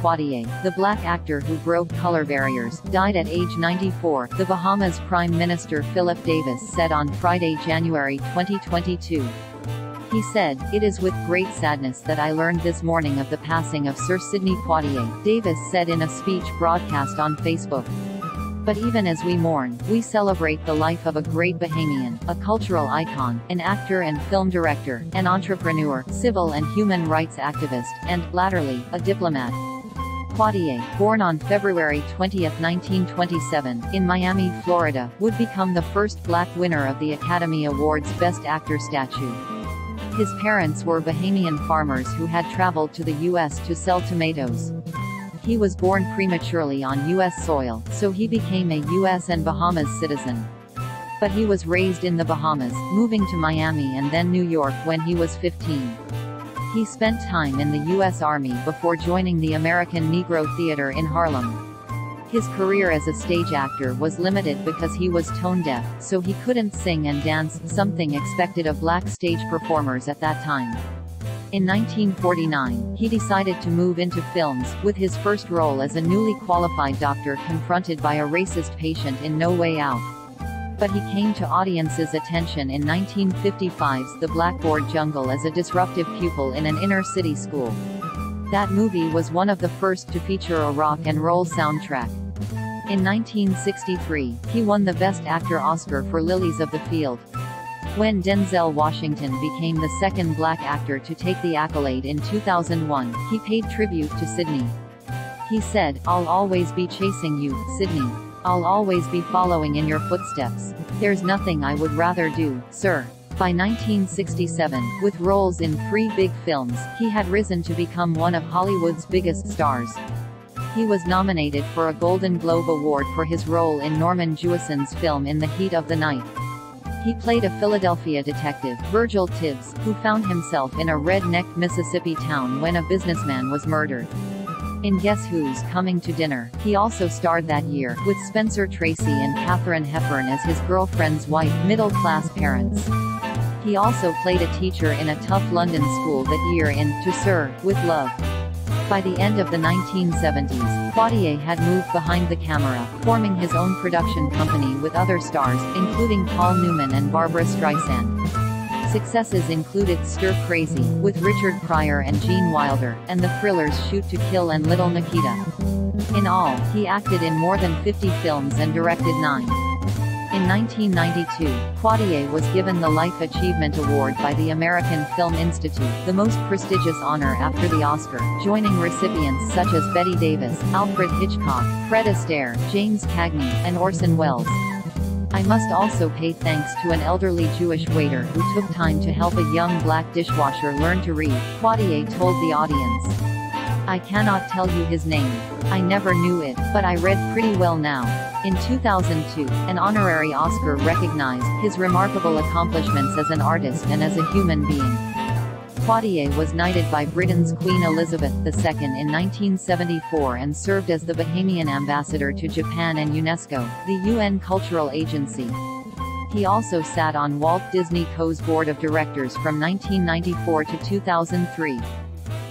Poitier, the black actor who broke color barriers, died at age 94, the Bahamas Prime Minister Philip Davis said on Friday, January 2022. He said, "It is with great sadness that I learned this morning of the passing of Sir Sidney Poitier," Davis said in a speech broadcast on Facebook. "But even as we mourn, we celebrate the life of a great Bahamian, a cultural icon, an actor and film director, an entrepreneur, civil and human rights activist, and, latterly, a diplomat." Poitier, born on February 20, 1927, in Miami, Florida, would become the first black winner of the Academy Award's Best Actor statue. His parents were Bahamian farmers who had traveled to the U.S. to sell tomatoes. He was born prematurely on U.S. soil, so he became a U.S. and Bahamas citizen. But he was raised in the Bahamas, moving to Miami and then New York when he was 15. He spent time in the U.S. Army before joining the American Negro Theatre in Harlem. His career as a stage actor was limited because he was tone-deaf, so he couldn't sing and dance, something expected of black stage performers at that time. In 1949, he decided to move into films, with his first role as a newly qualified doctor confronted by a racist patient in No Way Out. But he came to audiences' attention in 1955's The Blackboard Jungle as a disruptive pupil in an inner-city school. That movie was one of the first to feature a rock and roll soundtrack. In 1963, he won the Best Actor Oscar for Lilies of the Field. When Denzel Washington became the second black actor to take the accolade in 2001, he paid tribute to Sidney. He said, "I'll always be chasing you, Sidney. I'll always be following in your footsteps. There's nothing I would rather do, sir." By 1967, with roles in 3 big films, he had risen to become one of Hollywood's biggest stars. He was nominated for a Golden Globe Award for his role in Norman Jewison's film In the Heat of the Night. He played a Philadelphia detective, Virgil Tibbs, who found himself in a redneck Mississippi town when a businessman was murdered. In Guess Who's Coming to Dinner, he also starred that year, with Spencer Tracy and Katharine Hepburn as his girlfriend's wife, middle-class parents. He also played a teacher in a tough London school that year in To Sir, with Love. By the end of the 1970s, Poitier had moved behind the camera, forming his own production company with other stars, including Paul Newman and Barbra Streisand. Successes included Stir Crazy, with Richard Pryor and Gene Wilder, and the thrillers Shoot to Kill and Little Nikita. In all, he acted in more than 50 films and directed 9. In 1992, Poitier was given the Life Achievement Award by the American Film Institute, the most prestigious honor after the Oscar, joining recipients such as Bette Davis, Alfred Hitchcock, Fred Astaire, James Cagney, and Orson Welles. "I must also pay thanks to an elderly Jewish waiter who took time to help a young black dishwasher learn to read," Poitier told the audience. "I cannot tell you his name. I never knew it, but I read pretty well now." In 2002, an honorary Oscar recognized his remarkable accomplishments as an artist and as a human being. Poitier was knighted by Britain's Queen Elizabeth II in 1974 and served as the Bahamian ambassador to Japan and UNESCO, the UN cultural agency. He also sat on Walt Disney Co.'s board of directors from 1994 to 2003.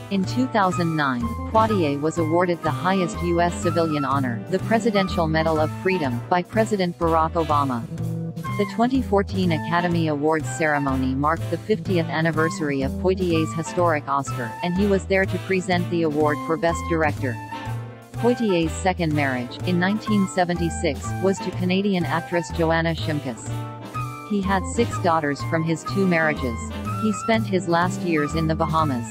In 2009, Poitier was awarded the highest U.S. civilian honor, the Presidential Medal of Freedom, by President Barack Obama. The 2014 Academy Awards ceremony marked the 50th anniversary of Poitier's historic Oscar, and he was there to present the award for Best Director. Poitier's second marriage, in 1976, was to Canadian actress Joanna Shimkus. He had 6 daughters from his 2 marriages. He spent his last years in the Bahamas.